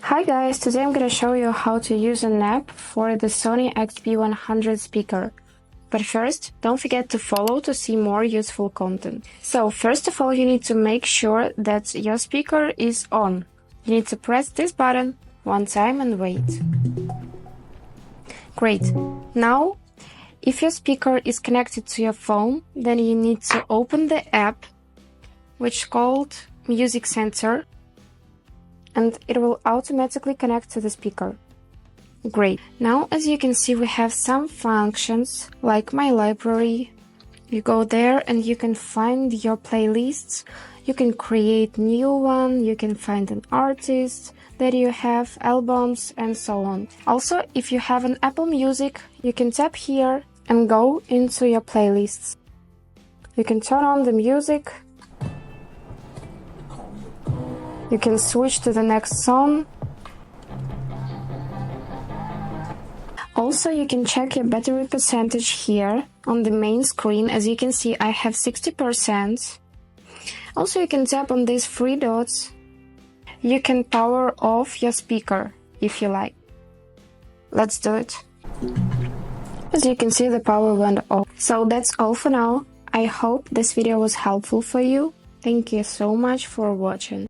Hi guys, today I'm gonna show you how to use an app for the Sony XB100 speaker. But first, don't forget to follow to see more useful content. So first of all, you need to make sure that your speaker is on. You need to press this button one time and wait. Great. Now, if your speaker is connected to your phone, then you need to open the app, which is called Music Center, and it will automatically connect to the speaker. Great. Now, as you can see, we have some functions like My Library. You go there and you can find your playlists. You can create new one. You can find an artist that you have, albums, and so on. Also, if you have an Apple Music, you can tap here and go into your playlists. You can turn on the music. You can switch to the next song. Also, you can check your battery percentage here on the main screen. As you can see, I have 60%. Also, you can tap on these three dots. You can power off your speaker if you like. Let's do it. As you can see, the power went off. So that's all for now. I hope this video was helpful for you. Thank you so much for watching.